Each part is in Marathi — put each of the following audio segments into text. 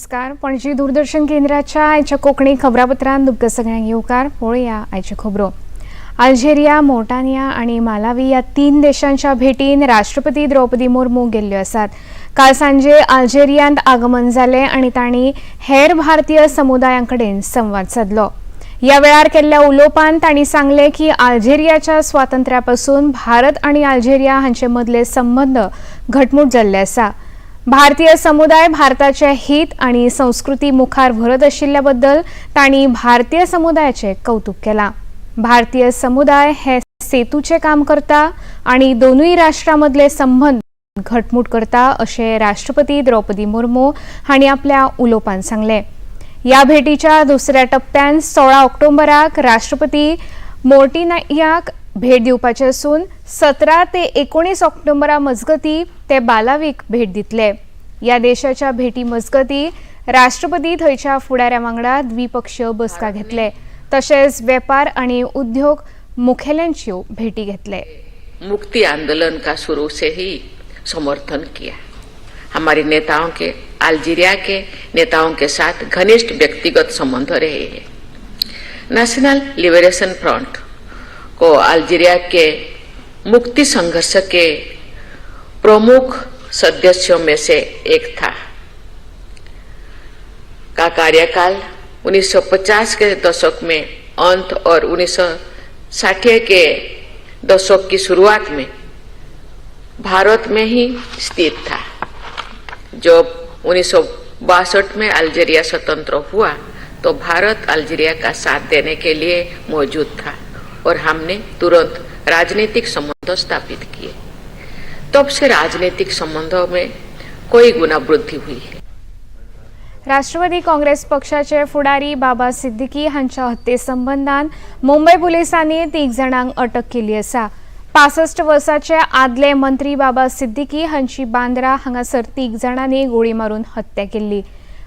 नमस्कार. पणजी दूरदर्शन केंद्राच्या आयच्या कोंकणी खबरापत्रांत तुमकां सगळ्यांक येवकार. पळोवया आयच्यो खबरो. अल्जेरिया, मोर्टानिया आणि मालावी या 3 देशांच्या भेटीन राष्ट्रपती द्रौपदी मुर्मू गेल्ल्यो आसात. काल सांजे अल्जेरियांत आगमन जाले आणि तांणी हेर भारतीय समुदायांकडेन संवाद साधलो. या वेळार केल्ल्या उलोवपांत तांणी सांगले की अल्जेरियाच्या स्वातंत्र्यापासून भारत आणि अल्जेरिया हांचे मदले संबंध घटमूट जाल्ले आसा. भारतीय समुदाय भारताचे हित आणि संस्कृती मुखार व्हरत आशिल्ल्या बद्दल तांणी भारतीय समुदायाचे कौतुक केला. भारतीय समुदाय हे सेतूचे काम करता आणि दोनूय राष्ट्रां मदले संबंध घटमूट करता अशें राष्ट्रपती द्रौपदी मुर्मू हांणी आपल्या उलोवपांत सांगले. या भेटीच्या दुसऱ्या टप्प्यान 16 ऑक्टोबराक राष्ट्रपती मोर्टानियाक भेट दिवपाचे असून 17 ते 19 ऑक्टोबरा मजगती ते बालावीक भेट दितले. या देशाच्या भेटी मजगती राष्ट्रपती थंयच्या फुडाऱ्या वांगडा द्विपक्षीय बसका घेतले. तशेंच वेपार आणि उद्योग मुखेल्यांच्यो भेटी घेतले. मुक्ति आंदोलन का शुरू से ही समर्थन किया. हमारे नेताओं के अल्जीरिया के नेताओं के साथ घनिष्ठ व्यक्तिगत संबंध रहे हैं. नेशनल लिबरेशन फ्रंट को अल्जीरिया के मुक्ति संघर्ष के प्रमुख सदस्यों में से एक था. का कार्यकाल 1950 के दशक में अंत और 1960 के दशक की शुरुआत में भारत में ही स्थित था. जब 1962 में अल्जीरिया स्वतंत्र हुआ तो भारत अल्जीरिया का साथ देने के लिए मौजूद था और हमने तुरंत राजनीतिक संबंध स्थापित किए. तब से राजनीतिक संबंधों में कोई गुना वृद्धि हुई है. राष्ट्रवादी काँग्रेस पक्षाचे फुडारी बाबा सिद्दीकी हांच्या हत्ये संबंधान मुंबई पुलिसांनी 3 जाणांक अटक केली आसा. 65 वर्साचे आदले मंत्री बाबा सिद्दीकी हांची बांद्रा हांगासर 3 जाणांनी गोळी मारून हत्या केल्ली.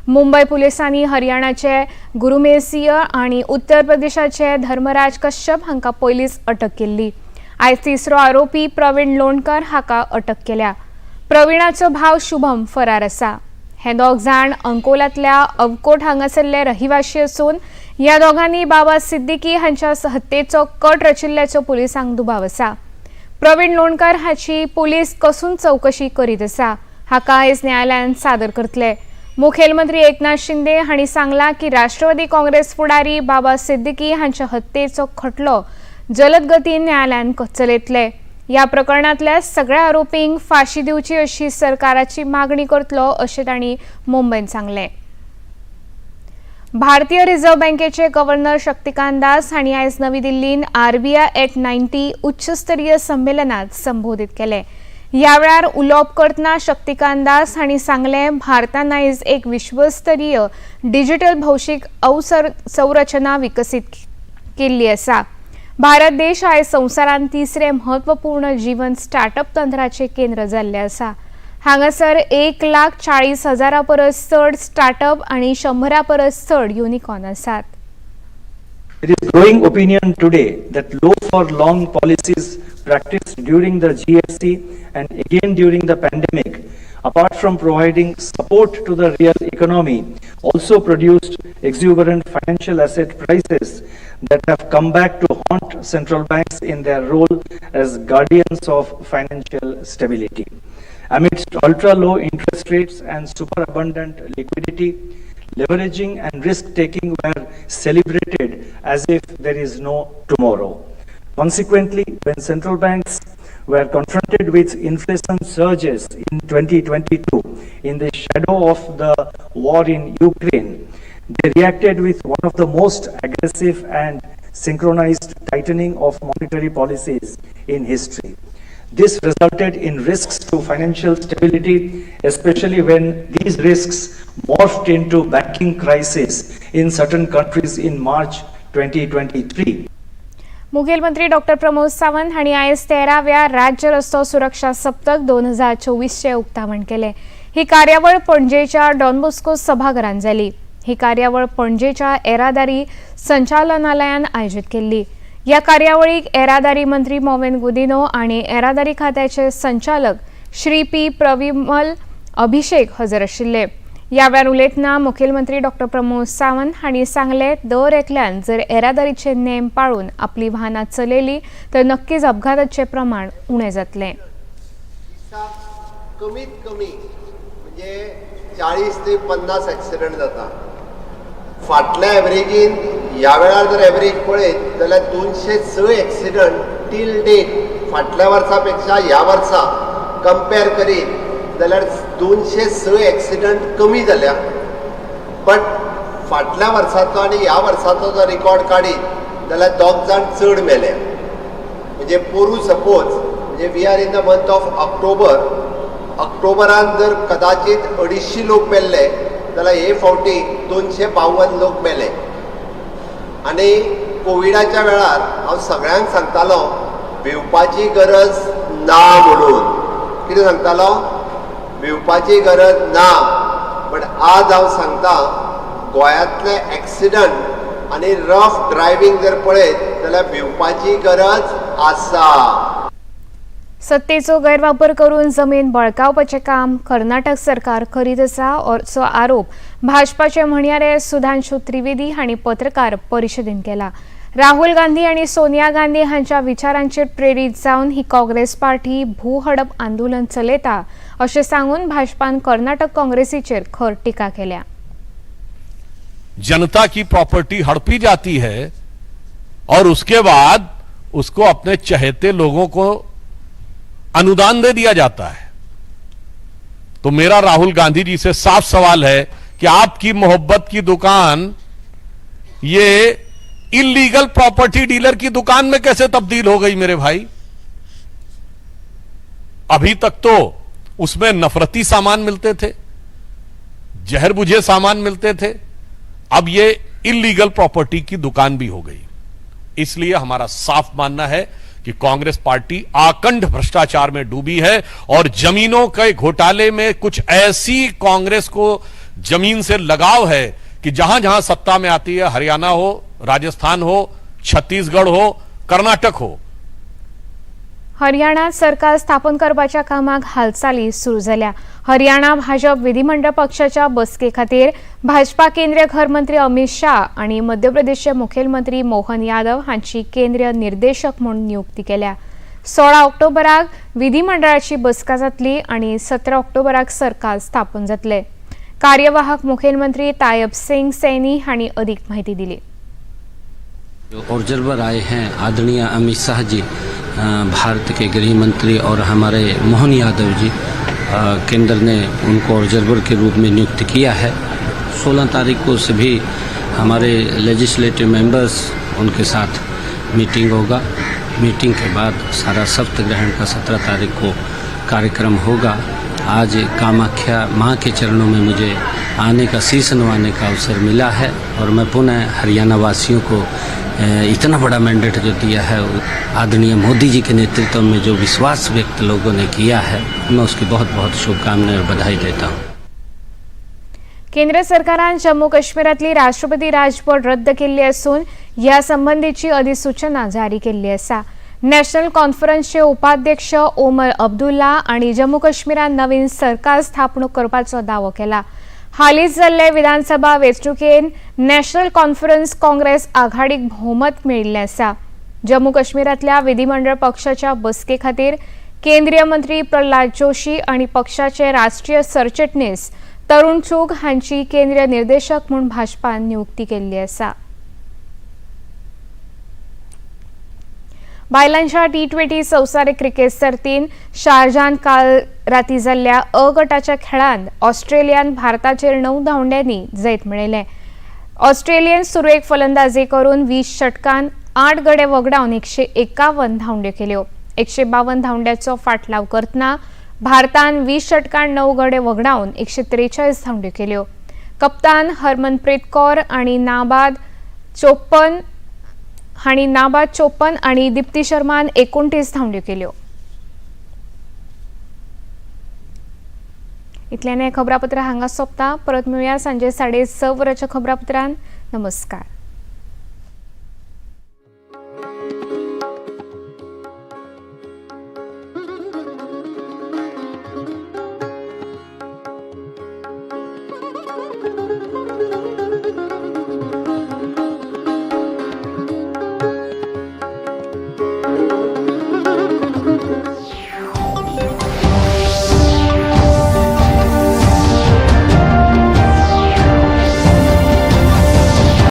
मुंबई पुलिसांनी हरियाणाचे गुरुमेत सिंह आणि उत्तर प्रदेशाचे धर्मराज कश्यप हांकां पयलींच अटक केल्ली. आयज तिसरो आरोपी प्रवीण लोणकर हाका अटक केल्या. प्रवीणाचो भाव शुभम फरार आसा. हे 2 जाण अंकोलातल्या अवकोट हांगासरले रहिवाशी असून ह्या दोगांनी बाबा सिद्दीकी हांच्या हत्येचो कट रचिल्ल्याचो पुलिसांक दुबाव आसा. प्रवीण लोणकर हाची पुलीस कसून चौकशी करीत आसा. हाका आयज न्यायालयान सादर करतले. मुखेलमंत्री एकनाथ शिंदे हांणी सांगला की राष्ट्रवादी काँग्रेस फुडारी बाबा सिद्दीकी हांच्या हत्येचो खटलो जलद गतीन न्यायालयान चलयतले. या प्रकरणातल्या सगळ्या आरोपींक फाशी दिवची अशी सरकाराची मागणी करतलो अशें तांणी मुंबईत सांगले. भारतीय रिझर्व्ह बँकेचे गव्हर्नर शक्तिकांत दास हांणी आयज नवी दिल्लीन RBI at 90 उच्चस्तरीय संमेलनात संबोधित केले. या वेळार उलोवप करतना शक्तिकांत दास हांणी सांगले भारतान आयज एक विश्वस्तरीय डिजिटल भौशीक संरचना विकसीत केल्ली आसा. भारत देश आयज संवसारांत 3रे म्हत्वपूर्ण जीवन स्टार्टअप तंत्राचे केंद्र जाल्ले आसा. हांगासर 1,40,000 परस चड स्टार्टअप आणि 100 परस चड युनिकॉर्न आसात. It is growing opinion today that low for long policies practiced during the GFC and again during the pandemic, apart from providing support to the real economy, also produced exuberant financial asset prices that have come back to haunt central banks in their role as guardians of financial stability. Amidst ultra-low interest rates and superabundant liquidity, leveraging and risk-taking were celebrated as if there is no tomorrow. Consequently, when central banks were confronted with inflation surges in 2022 in the shadow of the war in Ukraine, they reacted with one of the most aggressive and synchronized tightening of monetary policies in history. This resulted in risks to financial stability, especially when these risks morphed into banking crisis in certain countries in March 2023. मुखेलमंत्री डॉ. प्रमोद सावंत हांणी आयज 13व्या राज्य रस्तो सुरक्षा सप्तक 2024चे उक्तावण केले. ही कार्यावळ पणजेच्या डॉन बॉस्को सभाघरांत जाली. ही कार्यावळ पणजेच्या येरादारी संचालनालयान आयोजीत केल्ली. या कार्यावळीक येरादारी मंत्री मोवेन गुदिनो आणि येरादारी खात्याचे संचालक श्री पी. प्रविमल अभिषेक हजर आशिल्ले. यावेळार उलयतना मुखेलमंत्री डॉक्टर प्रमोद सावंत हांणी सांगले दर एकल्यान जर येरादारीचे नेम पाळून आपली वाहनां चलयली तर नक्कीच अपघाताचे प्रमाण उणें जातलें. कमीत कमी म्हणजे 40 ते 50 ॲक्सिडंट जाता. फाटल्या एव्हरेजीन ह्या वेळार जर एव्हरेज पळयत जाल्यार 206 ॲक्सिडंट टील डेट फाटल्या वर्सा पेक्षा ह्या वर्सा कंपेर करीत जाल्यार 206 ॲक्सिडंट कमी जाल्या. बट फाटल्या वर्साचो आनी ह्या वर्साचो जर रिकॉर्ड काडीत जाल्यार 2 जाण चड मेले. म्हणजे पोरू सपोज म्हणजे we are in the month of ऑक्टोबरान जर कदाचित 250 लोक मेल्ले जाल्यार हे फावटी 252 लोक मेले. आनी कोविडाच्या वेळार हांव सगळ्यांक सांगतालो भिवपाची गरज ना म्हणून. कितें सांगतालो? भिवपाची गरज ना. बट आज हांव सांगता गोंयांतले ॲक्सिडंट आनी रफ ड्रायव्हिंग जर पळयत जाल्यार भिवपाची गरज आसा. सत्तेचो गैरवापर करून जमीन बळकावपाचें काम कर्नाटक सरकार करीत आसा असो आरोप भाजपाचे म्हणयारे सुधांशू त्रिवेदी हांणी पत्रकार परिशदेंत केला. राहुल गांधी आनी सोनिया गांधी हांच्या विचारांचेर प्रेरीत जावन ही काँग्रेस पार्टी भू हडप आंदोलन चलयता अशें सांगून भाजपान कर्नाटक काँग्रेसीचेर खर टिका केल्या. जनता की प्रॉपर्टी हड़पी जाती है और उसके बाद उसको अपने चहेते लोगों को अनुदान दे दिया जाता है. तो मेरा राहुल गांधी जी से साफ सवाल है कि आपकी मोहब्बत की दुकान ये इलीगल प्रॉपर्टी डीलर की दुकान में कैसे तब्दील हो गई मेरे भाई? अभी तक तो उसमें नफरती सामान मिलते थे, जहर बुझे सामान मिलते थे, अब ये इलीगल प्रॉपर्टी की दुकान भी हो गई. इसलिए हमारा साफ मानना है कि कांग्रेस पार्टी आकंठ भ्रष्टाचार में डूबी है और जमीनों के घोटाले में कुछ ऐसी कांग्रेस को जमीन से लगाव है कि जहां जहां सत्ता में आती है, हरियाणा हो, राजस्थान हो, छत्तीसगढ़ हो, कर्नाटक हो, हरियाणात सरकार स्थापन करपाच्या कामाक हालचाली सुरू झाल्या. हरियाणा भाजप विधिमंडळ पक्षाच्या बसके खातीर भाजपा केंद्रीय घर मंत्री अमित शाह आणि मध्य प्रदेशचे मुखेलमंत्री मोहन यादव हांची केंद्रीय निर्देशक म्हणून नियुक्ती केल्या. 16 ऑक्टोबराक विधिमंडळाची बसका जातली आणि 17 ऑक्टोबराक सरकार स्थापन जातले. कार्यवाहक मुखेलमंत्री तायब सिंग सैनी हांणी अधिक माहिती दिली. ऑब्जर्वर आए हैं आदरणीय अमित शाह जी, भारत के गृह मंत्री, और हमारे मोहन यादव जी, केंद्र ने उनको ऑब्जर्वर के रूप में नियुक्त किया है. 16 तारीख को सभी हमारे लेजिस्लेटिव मेंबर्स उनके साथ मीटिंग होगा. मीटिंग के बाद सारा शपथ ग्रहण का 17 तारीख को कार्यक्रम होगा. आज कामाख्या माँ के चरणों में मुझे आने का, शीश नवाने का अवसर मिला है और मैं पुनः हरियाणा वासियों को इतना बड़ा मैंडेट जो दिया है, आदरणीय मोदी जी के नेतृत्व में जो विश्वास व्यक्त लोगों ने किया है, मैं उसकी बहुत बहुत शुभकामनाएं और बधाई देता हूँ. केंद्र सरकारान जम्मू काश्मीरातली राष्ट्रपती राजवट रद्द केल्ली असून ह्या संबंधीची अधिसूचना जारी केल्ली आसा. नॅशनल कॉन्फरन्सचे उपाध्यक्ष ओमर अब्दुल्ला आणि जम्मू काश्मीरात नवीन सरकार स्थापणूक करपाचो दावो केला. हालींच जाल्ले विधानसभा वेंचणुकेन नॅशनल कॉन्फरन्स काँग्रेस आघाडीक भोवमत मेळिल्लें आसा. जम्मू काश्मीरातल्या विधिमंडळ पक्षाच्या बसके खातीर केंद्रीय मंत्री प्रल्हाद जोशी आणि पक्षाचे राष्ट्रीय सरचिटणीस तरुण चूग हांची केंद्रीय निर्देशक म्हणून भाजपान नियुक्ती केल्ली आसा. बायलांच्या T20 संवसारीक क्रिकेट सर्तीन शारजान काल राती जाल्ल्या अ गटाच्या खेळांत ऑस्ट्रेलियान भारताचेर 9 धांवड्यांनी जैत मेळयलें. ऑस्ट्रेलियन सुरवेक फलंदाजी करून 20 षटकांत 8 गडे वगडावन 151 धांवड्यो केल्यो. 152 धांवड्याचो फाटलाव करतना भारतान 20 षटकांत 9 गडे वगडावन 143 धांवड्यो केल्यो. कप्तान हरमनप्रीत कौर आणि नाबाद 54 आणि दीप्ती शर्मान 29 धांवड्यो केल्यो. इतल्याने खबरापत्र हांगा सोंपता. परत मेळुया सांजे 6:30 वरांच्या खबरापत्रान. नमस्कार. है।